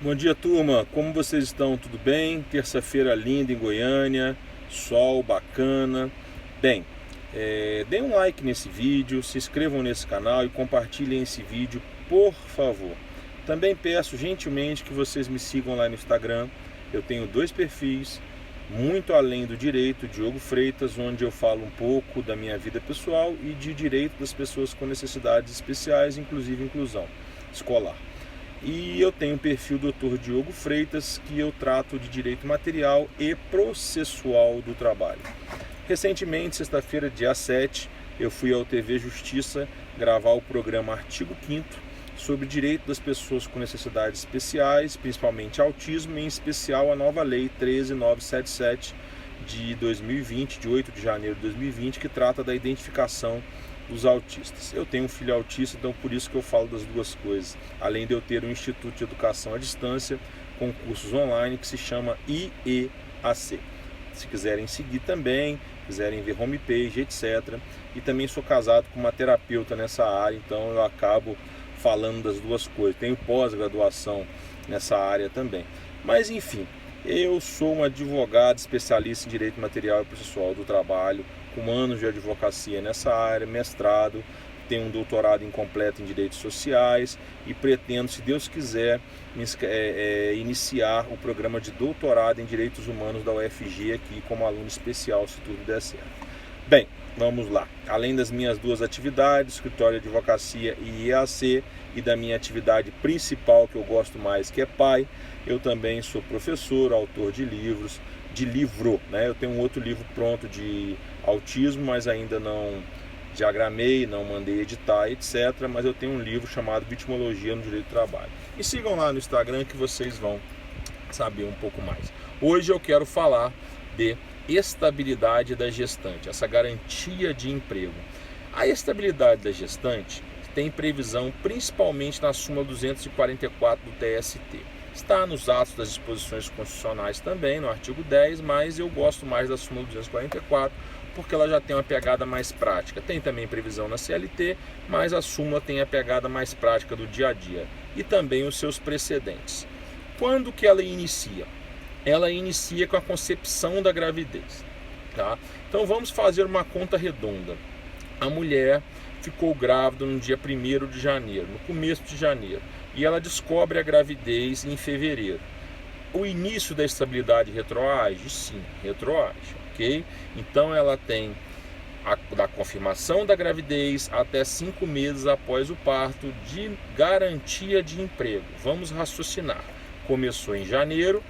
Bom dia, turma. Como vocês estão? Tudo bem? Terça-feira linda em Goiânia, sol bacana. Bem, deem um like nesse vídeo, se inscrevam nesse canal e compartilhem esse vídeo, por favor. Também peço gentilmente que vocês me sigam lá no Instagram. Eu tenho 2 perfis, Muito Além do Direito, Diogo Freitas, onde eu falo um pouco da minha vida pessoal e de direito das pessoas com necessidades especiais, inclusive inclusão escolar. E eu tenho o perfil Dr. Diogo Freitas, que eu trato de direito material e processual do trabalho. Recentemente, sexta-feira, dia 7, eu fui ao TV Justiça gravar o programa Artigo 5º sobre direito das pessoas com necessidades especiais, principalmente autismo, e em especial a nova lei 13977 de 2020, de 8 de janeiro de 2020, que trata da identificação dos autistas. Eu tenho um filho autista, então por isso que eu falo das duas coisas. Além de eu ter um Instituto de Educação à Distância com cursos online que se chama IEAC. Se quiserem seguir também, quiserem ver homepage, etc. E também sou casado com uma terapeuta nessa área, então eu acabo falando das duas coisas. Tenho pós-graduação nessa área também. Mas enfim, eu sou um advogado especialista em direito material e processual do trabalho, com anos de advocacia nessa área, mestrado, tenho um doutorado incompleto em direitos sociais e pretendo, se Deus quiser, iniciar o programa de doutorado em direitos humanos da UFG aqui como aluno especial, se tudo der certo. Bem, vamos lá. Além das minhas 2 atividades, escritório de advocacia e IAC, e da minha atividade principal que eu gosto mais, que é pai, eu também sou professor, autor de livros, né? Eu tenho um outro livro pronto de autismo, mas ainda não diagramei, não mandei editar, etc. Mas eu tenho um livro chamado Vitimologia no Direito do Trabalho. Me sigam lá no Instagram que vocês vão saber um pouco mais. Hoje eu quero falar de estabilidade da gestante, essa garantia de emprego. A estabilidade da gestante tem previsão principalmente na súmula 244 do TST. Está nos atos das disposições constitucionais também, no artigo 10, mas eu gosto mais da súmula 244 porque ela já tem uma pegada mais prática. Tem também previsão na CLT, mas a súmula tem a pegada mais prática do dia a dia e também os seus precedentes. Quando que ela inicia? Ela inicia com a concepção da gravidez. Tá? Então vamos fazer uma conta redonda. A mulher ficou grávida no dia 1º de janeiro, no começo de janeiro, e ela descobre a gravidez em fevereiro. O início da estabilidade retroage? Sim, retroage, ok? Então ela tem da confirmação da gravidez até 5 meses após o parto de garantia de emprego. Vamos raciocinar. Começou em janeiro,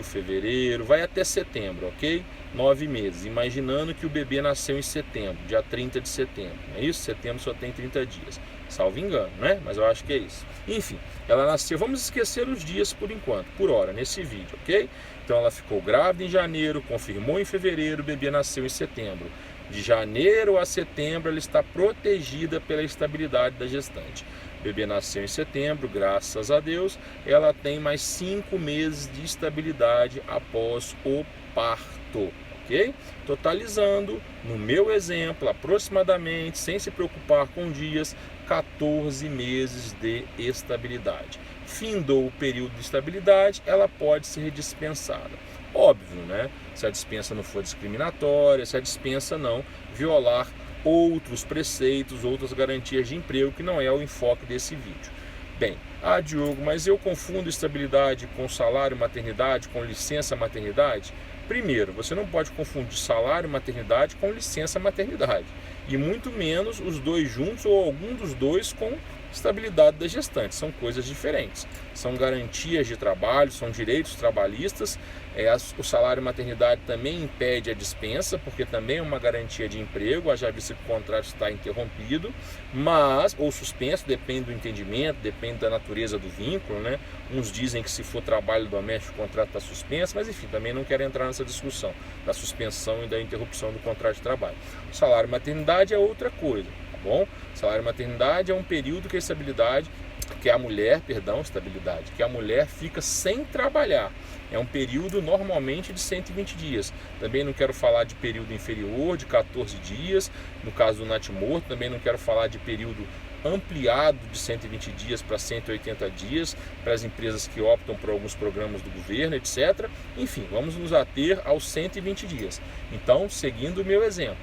fevereiro, vai até setembro, ok? 9 meses, imaginando que o bebê nasceu em setembro, dia 30 de setembro, não é isso? Setembro só tem 30 dias, salvo engano, né? Mas eu acho que é isso. Enfim, ela nasceu, vamos esquecer os dias por enquanto, por hora, nesse vídeo, ok? Então ela ficou grávida em janeiro, confirmou em fevereiro, o bebê nasceu em setembro. De janeiro a setembro ela está protegida pela estabilidade da gestante. O bebê nasceu em setembro, graças a Deus, ela tem mais 5 meses de estabilidade após o parto, ok? Totalizando, no meu exemplo, aproximadamente, sem se preocupar com dias, 14 meses de estabilidade. Findou o período de estabilidade, ela pode ser dispensada. Óbvio, né? Se a dispensa não for discriminatória, se a dispensa não violar outros preceitos, outras garantias de emprego, que não é o enfoque desse vídeo. Bem, Diogo, mas eu confundo estabilidade com salário maternidade, com licença maternidade? Primeiro, você não pode confundir salário maternidade com licença maternidade, e muito menos os dois juntos ou algum dos dois com estabilidade da gestante. São coisas diferentes, são garantias de trabalho, são direitos trabalhistas. O salário maternidade também impede a dispensa, porque também é uma garantia de emprego, haja vista que o contrato está interrompido, ou suspenso, depende do entendimento, depende da natureza do vínculo, né? Uns dizem que se for trabalho doméstico o contrato está suspenso, mas enfim, também não quero entrar nessa discussão da suspensão e da interrupção do contrato de trabalho. O salário maternidade é outra coisa. Bom, salário maternidade é um período que a estabilidade, que a mulher fica sem trabalhar. É um período normalmente de 120 dias. Também não quero falar de período inferior, de 14 dias. No caso do natimorto, também não quero falar de período ampliado de 120 dias para 180 dias para as empresas que optam por alguns programas do governo, etc. Enfim, vamos nos ater aos 120 dias. Então, seguindo o meu exemplo,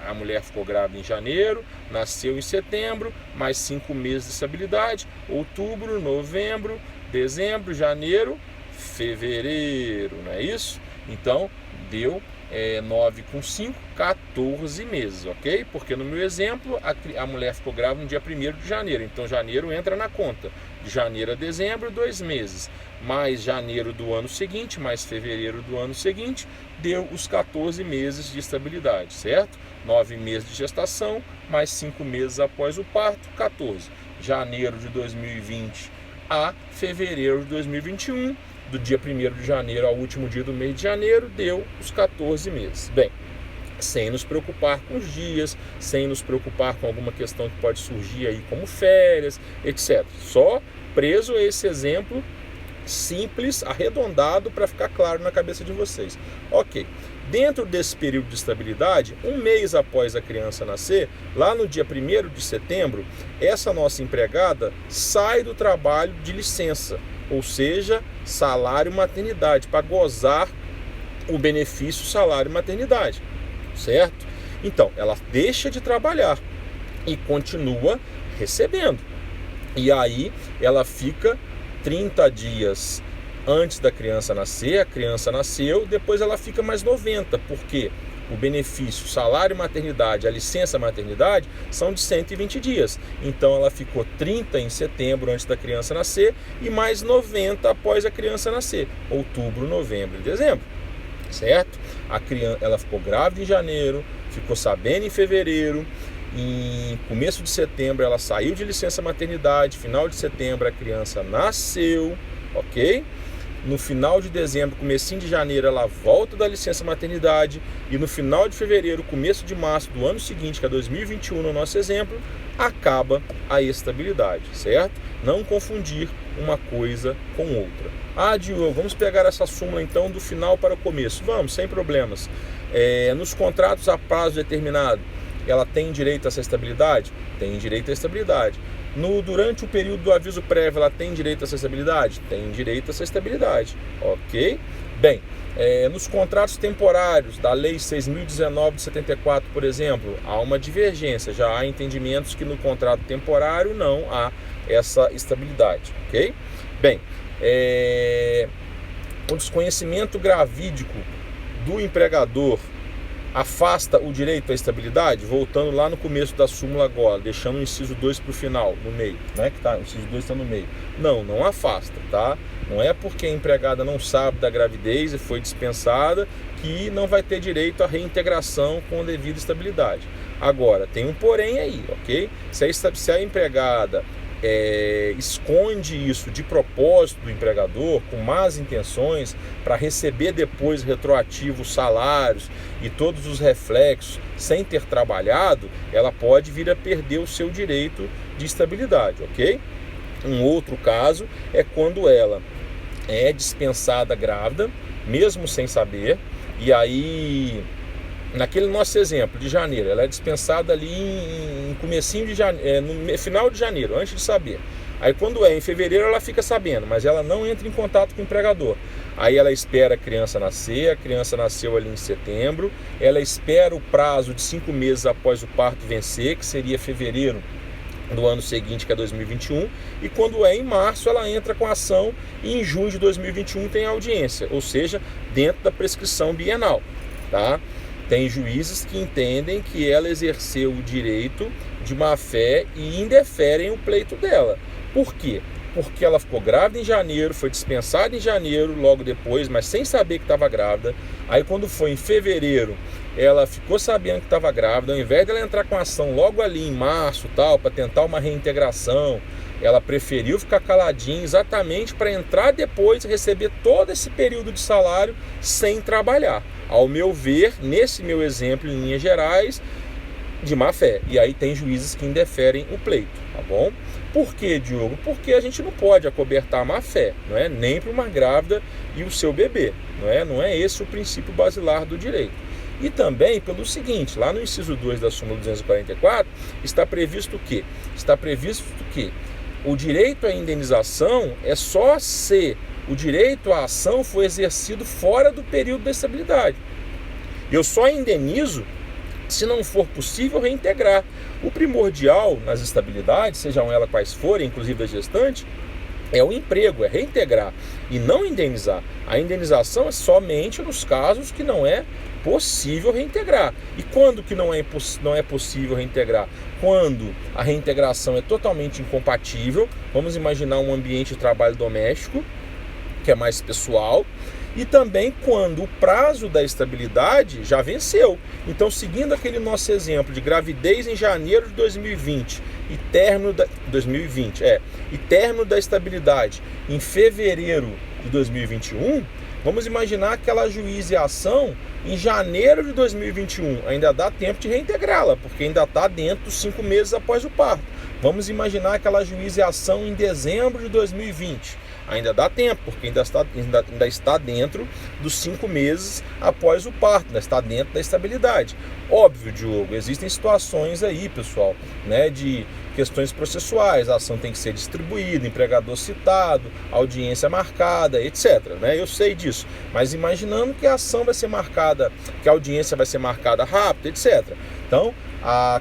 a mulher ficou grávida em janeiro, nasceu em setembro, mais 5 meses de estabilidade, outubro, novembro, dezembro, janeiro, fevereiro, não é isso? Então, deu 9 com 5, 14 meses, ok? Porque no meu exemplo, a mulher ficou grávida no dia 1º de janeiro, então janeiro entra na conta. De janeiro a dezembro, 2 meses, mais janeiro do ano seguinte, mais fevereiro do ano seguinte, deu os 14 meses de estabilidade, certo? 9 meses de gestação, mais 5 meses após o parto, 14. Janeiro de 2020 a fevereiro de 2021, do dia 1º de janeiro ao último dia do mês de janeiro, deu os 14 meses. Bem, sem nos preocupar com os dias, sem nos preocupar com alguma questão que pode surgir aí como férias, etc. Só preso a esse exemplo simples, arredondado, para ficar claro na cabeça de vocês. Ok, dentro desse período de estabilidade, um mês após a criança nascer, lá no dia 1º de setembro, essa nossa empregada sai do trabalho de licença, ou seja, salário maternidade, para gozar o benefício salário maternidade, certo? Então, ela deixa de trabalhar e continua recebendo. E aí, ela fica 30 dias antes da criança nascer, a criança nasceu, depois ela fica mais 90, porque o benefício salário maternidade, a licença maternidade, são de 120 dias. Então ela ficou 30 em setembro antes da criança nascer e mais 90 após a criança nascer, outubro, novembro e dezembro, certo? Ela ficou grávida em janeiro, ficou sabendo em fevereiro, em começo de setembro ela saiu de licença maternidade, final de setembro a criança nasceu, ok? No final de dezembro, comecinho de janeiro, ela volta da licença maternidade e no final de fevereiro, começo de março do ano seguinte, que é 2021 no nosso exemplo, acaba a estabilidade, certo? Não confundir uma coisa com outra. Ah, Diogo, vamos pegar essa súmula então do final para o começo. Vamos, sem problemas. Nos contratos a prazo determinado, ela tem direito a essa estabilidade? Tem direito à estabilidade. Durante o período do aviso prévio, ela tem direito a essa estabilidade? Tem direito a essa estabilidade, ok? Bem, nos contratos temporários da Lei 6.019 de 74, por exemplo, há uma divergência. Já há entendimentos que no contrato temporário não há essa estabilidade, ok? Bem, o desconhecimento gravídico do empregador afasta o direito à estabilidade, voltando lá no começo da súmula agora, deixando o inciso 2 para o final, no meio, né? Que tá, o inciso 2 está no meio. Não afasta, tá? Não é porque a empregada não sabe da gravidez e foi dispensada que não vai ter direito à reintegração com a devida estabilidade. Agora, tem um porém aí, ok? Se a empregada esconde isso de propósito do empregador, com más intenções, para receber depois retroativo os salários e todos os reflexos sem ter trabalhado, ela pode vir a perder o seu direito de estabilidade, ok? Um outro caso é quando ela é dispensada grávida, mesmo sem saber, e aí, naquele nosso exemplo de janeiro, ela é dispensada ali em comecinho de janeiro, no final de janeiro, antes de saber. Aí quando em fevereiro ela fica sabendo, mas ela não entra em contato com o empregador. Aí ela espera a criança nascer, a criança nasceu ali em setembro, ela espera o prazo de 5 meses após o parto vencer, que seria fevereiro do ano seguinte, que é 2021, e quando em março ela entra com a ação e em junho de 2021 tem audiência, ou seja, dentro da prescrição bienal, tá? Tem juízes que entendem que ela exerceu o direito de má-fé e indeferem o pleito dela. Por quê? Porque ela ficou grávida em janeiro, foi dispensada em janeiro, logo depois, mas sem saber que estava grávida. Aí quando foi em fevereiro, ela ficou sabendo que estava grávida. Ao invés dela entrar com ação logo ali em março, tal, para tentar uma reintegração, ela preferiu ficar caladinha exatamente para entrar depois e receber todo esse período de salário sem trabalhar. Ao meu ver, nesse meu exemplo, em linhas gerais, de má fé. E aí tem juízes que indeferem o pleito, tá bom? Por quê, Diogo? Porque a gente não pode acobertar a má fé, não é? Nem para uma grávida e o seu bebê, não é? Não é esse o princípio basilar do direito. E também pelo seguinte, lá no inciso 2 da súmula 244, está previsto o quê? Está previsto que o direito à indenização é só se o direito à ação for exercido fora do período da estabilidade. Eu só indenizo se não for possível reintegrar. O primordial nas estabilidades, sejam elas quais forem, inclusive da gestante, é o emprego, é reintegrar e não indenizar. A indenização é somente nos casos que não é possível reintegrar. E quando que não é possível reintegrar? Quando a reintegração é totalmente incompatível. Vamos imaginar um ambiente de trabalho doméstico, que é mais pessoal, e também quando o prazo da estabilidade já venceu. Então, seguindo aquele nosso exemplo de gravidez em janeiro de 2020 e término da estabilidade em fevereiro de 2021, vamos imaginar que ela ajuize a ação em janeiro de 2021. Ainda dá tempo de reintegrá-la, porque ainda está dentro dos 5 meses após o parto. Vamos imaginar que ela ajuize a ação em dezembro de 2020. Ainda dá tempo, porque ainda está dentro dos 5 meses após o parto, ainda está dentro da estabilidade. Óbvio, Diogo, existem situações aí, pessoal, né, de questões processuais, a ação tem que ser distribuída, empregador citado, audiência marcada, etc. Né? Eu sei disso, mas imaginando que a ação vai ser marcada, que a audiência vai ser marcada rápido, etc. Então, a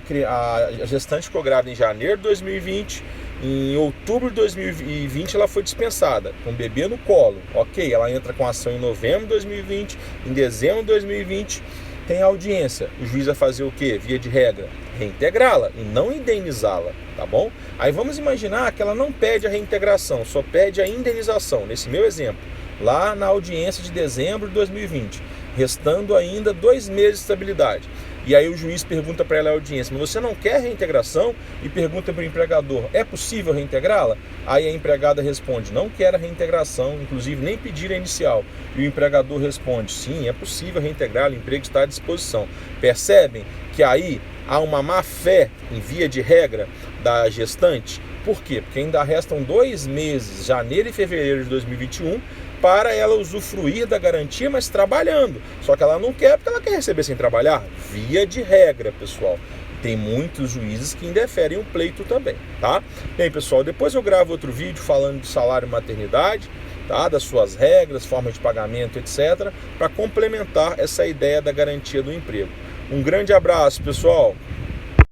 gestante ficou grávida em janeiro de 2020, em outubro de 2020 ela foi dispensada, com o bebê no colo. Ok, ela entra com ação em novembro de 2020, em dezembro de 2020 tem audiência. O juiz vai fazer o quê? Via de regra, reintegrá-la e não indenizá-la, tá bom? Aí vamos imaginar que ela não pede a reintegração, só pede a indenização, nesse meu exemplo, lá na audiência de dezembro de 2020, restando ainda 2 meses de estabilidade. E aí o juiz pergunta para ela a audiência, mas você não quer reintegração? E pergunta para o empregador, é possível reintegrá-la? Aí a empregada responde, não quero a reintegração, inclusive nem pedir a inicial. E o empregador responde, sim, é possível reintegrá-la, o emprego está à disposição. Percebem que aí há uma má-fé, em via de regra, da gestante? Por quê? Porque ainda restam 2 meses, janeiro e fevereiro de 2021, para ela usufruir da garantia, mas trabalhando. Só que ela não quer, porque ela quer receber sem trabalhar. Via de regra, pessoal. Tem muitos juízes que indeferem o pleito também, tá? Bem, pessoal, depois eu gravo outro vídeo falando de salário e maternidade, tá? Das suas regras, forma de pagamento, etc., para complementar essa ideia da garantia do emprego. Um grande abraço, pessoal!